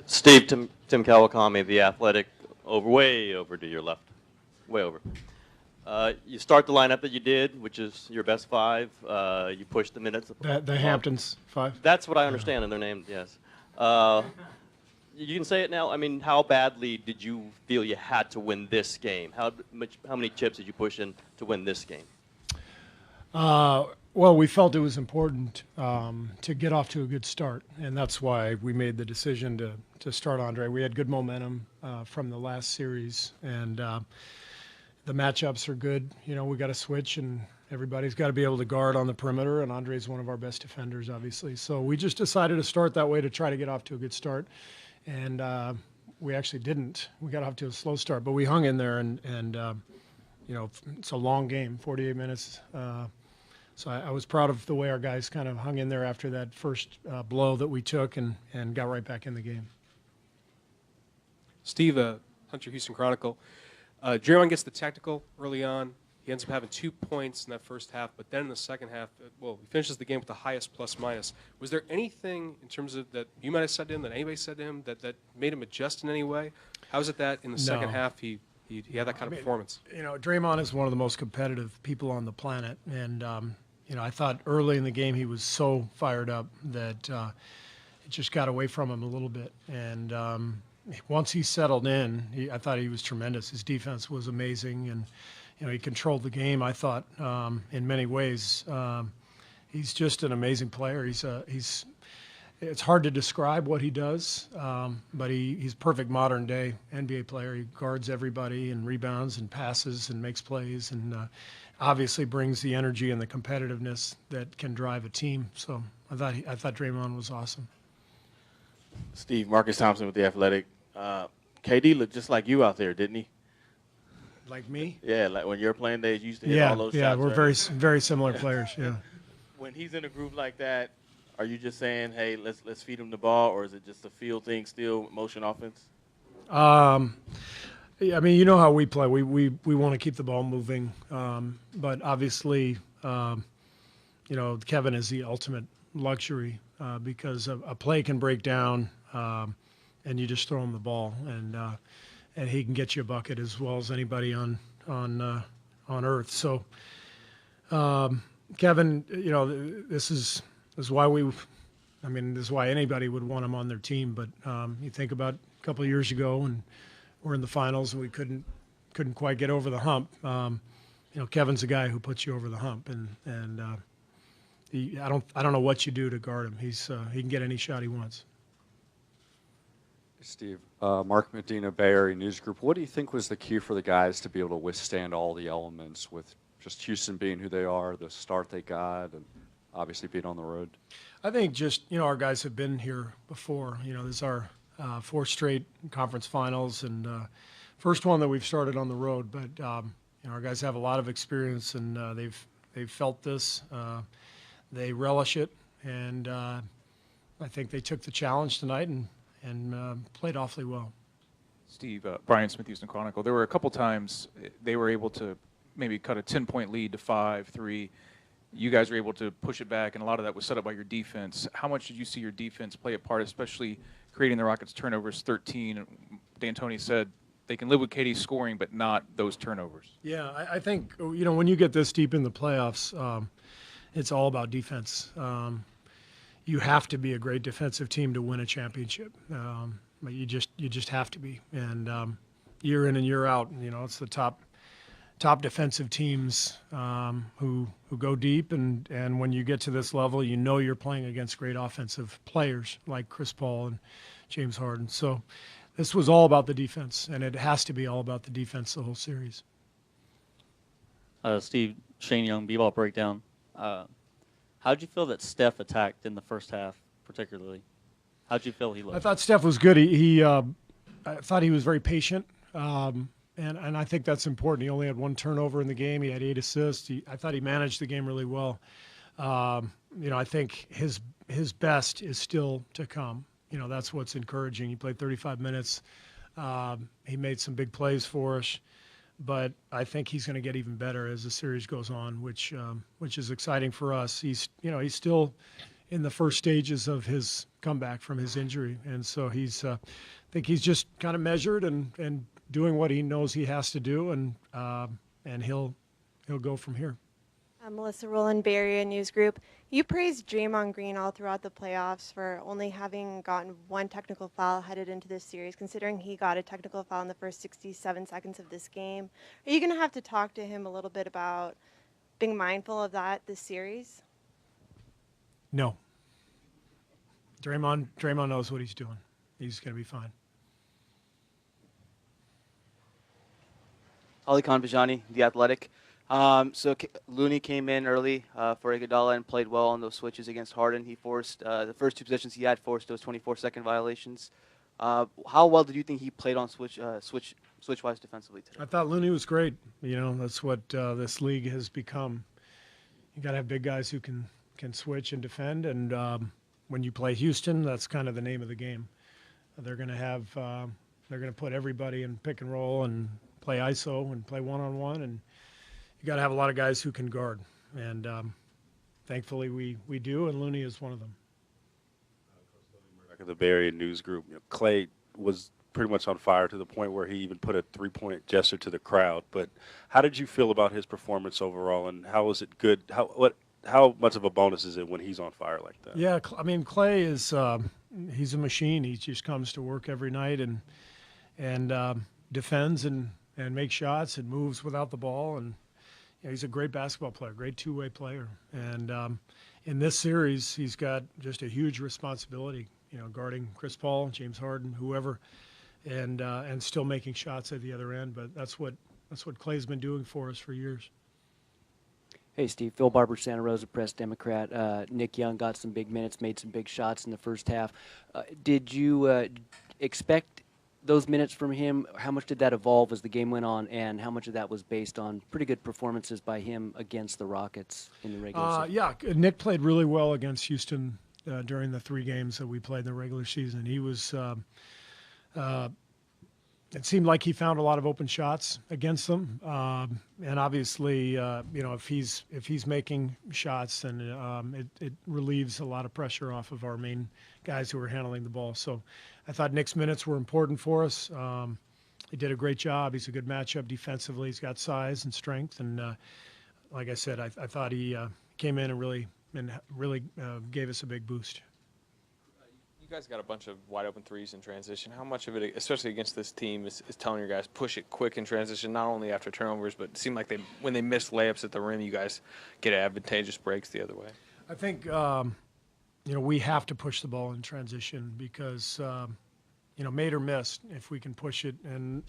Steve, Tim Kawakami, The Athletic, way over to your left, way over. You start the lineup that you did, which is your best five. You push the minutes. The Hamptons five. That's what I understand in their name, yes. You can say it now. I mean, how badly did you feel you had to win this game? How many chips did you push in to win this game? Well, we felt it was important to get off to a good start, and that's why we made the decision to start Andre. We had good momentum from the last series, and the matchups are good. You know, we got to switch, and everybody's got to be able to guard on the perimeter, and Andre's one of our best defenders, obviously. So we just decided to start that way to try to get off to a good start, and we actually didn't. We got off to a slow start, but we hung in there, and you know, it's a long game, 48 minutes. So I was proud of the way our guys kind of hung in there after that first blow that we took and got right back in the game. Steve, Hunter Houston Chronicle. Draymond gets the technical early on. He ends up having 2 points in that first half, but then in the second half, he finishes the game with the highest plus-minus. Was there anything in terms of that you might have said to him, that anybody said to him, that made him adjust in any way? How is it that in the second half he had that kind of performance? You know, Draymond is one of the most competitive people on the planet, and you know, I thought early in the game he was so fired up that it just got away from him a little bit. And once he settled in, I thought he was tremendous. His defense was amazing, and you know, he controlled the game. I thought in many ways he's just an amazing player. It's hard to describe what he does, but he's a perfect modern day NBA player. He guards everybody and rebounds and passes and makes plays, and obviously brings the energy and the competitiveness that can drive a team. So I thought Draymond was awesome. Steve, Marcus Thompson with The Athletic. KD looked just like you out there, didn't he? Like me? Yeah, like when your playing days, you used to hit all those shots. Yeah, we're right? very similar players. Yeah. When he's in a group like that, are you just saying, hey, let's feed him the ball, or is it just a field thing still, motion offense? Yeah, I mean, you know how we play. We want to keep the ball moving, but obviously, you know, Kevin is the ultimate luxury because a play can break down, and you just throw him the ball, and he can get you a bucket as well as anybody on earth. So, Kevin, you know, this is why this is why anybody would want him on their team. But you think about a couple of years ago, and we're in the finals, and we couldn't quite get over the hump. You know, Kevin's a guy who puts you over the hump, and I don't know what you do to guard him. He can get any shot he wants. Steve, Mark Medina, Bay Area News Group. What do you think was the key for the guys to be able to withstand all the elements with just Houston being who they are, the start they got, and obviously being on the road? I think just, you know, our guys have been here before. You know, this is our fourth straight conference finals, and first one that we've started on the road. But you know, our guys have a lot of experience, and they've felt this. They relish it, and I think they took the challenge tonight and played awfully well. Steve, Brian Smith, Houston Chronicle. There were a couple times they were able to maybe cut a 10-point lead to 5-3. You guys were able to push it back, and a lot of that was set up by your defense. How much did you see your defense play a part, especially creating the Rockets' turnovers 13? D'Antoni said they can live with KD scoring, but not those turnovers. Yeah, I think, you know, when you get this deep in the playoffs, it's all about defense. You have to be a great defensive team to win a championship. But you just have to be. And year in and year out, you know, it's the top defensive teams who go deep, and when you get to this level, you know you're playing against great offensive players like Chris Paul and James Harden. So this was all about the defense, and it has to be all about the defense the whole series. Steve, Shane Young, B-Ball Breakdown. How'd you feel that Steph attacked in the first half, particularly? How'd you feel he looked? I thought Steph was good. I thought he was very patient. And I think that's important. He only had one turnover in the game. He had 8 assists. I thought he managed the game really well. You know, I think his best is still to come. You know, that's what's encouraging. He played 35 minutes. He made some big plays for us. But I think he's going to get even better as the series goes on, which is exciting for us. He's still in the first stages of his comeback from his injury, and so I think he's just kind of measured and doing what he knows he has to do, and he'll go from here. I'm Melissa Rowland, Bay Area News Group. You praised Draymond Green all throughout the playoffs for only having gotten one technical foul headed into this series, considering he got a technical foul in the first 67 seconds of this game. Are you going to have to talk to him a little bit about being mindful of that this series? No. Draymond knows what he's doing. He's going to be fine. Ali Khan-Vijani, The Athletic. Looney came in early for Iguodala and played well on those switches against Harden. He forced the first two possessions he had forced those 24-second violations. How well did you think he played on switch-wise defensively today? I thought Looney was great. That's what this league has become. You got to have big guys who can switch and defend, and when you play Houston, that's kind of the name of the game. They're going to put everybody in pick and roll and play ISO and play one-on-one, and you got to have a lot of guys who can guard, and thankfully we do, and Looney is one of them. Of the Bay Area News Group, Clay was pretty much on fire to the point where he even put a three-point gesture to the crowd. But how did you feel about his performance overall, and how was it good? How much of a bonus is it when he's on fire like that? Yeah, I mean, Clay is he's a machine. He just comes to work every night and defends and makes shots and moves without the ball, and he's a great basketball player, great two-way player. And in this series, he's got just a huge responsibility, guarding Chris Paul, James Harden, whoever, and still making shots at the other end. But that's what Clay's been doing for us for years. Hey, Steve. Phil Barber, Santa Rosa Press Democrat. Nick Young got some big minutes, made some big shots in the first half. Did you expect those minutes from him? How much did that evolve as the game went on, and how much of that was based on pretty good performances by him against the Rockets in the regular season? Yeah, Nick played really well against Houston during the 3 games that we played in the regular season. He was it seemed like he found a lot of open shots against them, and obviously, if he's making shots, then it relieves a lot of pressure off of our main guys who are handling the ball. So, I thought Nick's minutes were important for us. He did a great job. He's a good matchup defensively. He's got size and strength, and like I said, I thought he came in and really gave us a big boost. You guys got a bunch of wide open threes in transition. How much of it, especially against this team, is telling your guys push it quick in transition, not only after turnovers, but it seemed like when they missed layups at the rim, you guys get advantageous breaks the other way? I think we have to push the ball in transition because made or missed, if we can push it and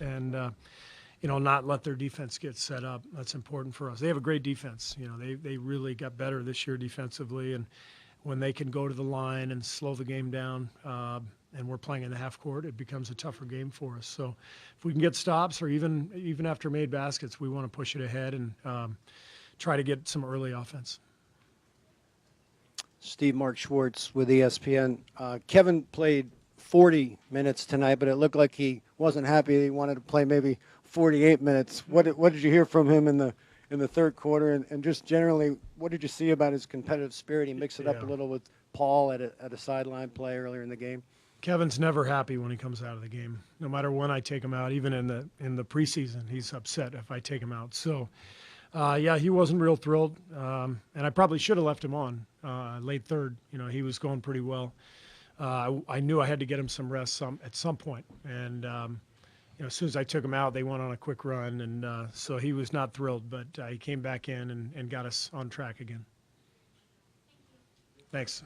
not let their defense get set up, that's important for us. They have a great defense. They really got better this year defensively, and when they can go to the line and slow the game down, and we're playing in the half court, it becomes a tougher game for us. So if we can get stops, or even after made baskets, we want to push it ahead and try to get some early offense. Steve, Mark Schwartz with ESPN. Kevin played 40 minutes tonight, but it looked like he wasn't happy. He wanted to play maybe 48 minutes. What did you hear from him in the third quarter, and just generally, what did you see about his competitive spirit? He mixed it up a little with Paul at a sideline play earlier in the game. Kevin's never happy when he comes out of the game. No matter when I take him out, even in the preseason, he's upset if I take him out. So, he wasn't real thrilled, and I probably should have left him on late third. He was going pretty well. I knew I had to get him some rest at some point, and as soon as I took him out, they went on a quick run, and so he was not thrilled, but he came back in and got us on track again. Thanks.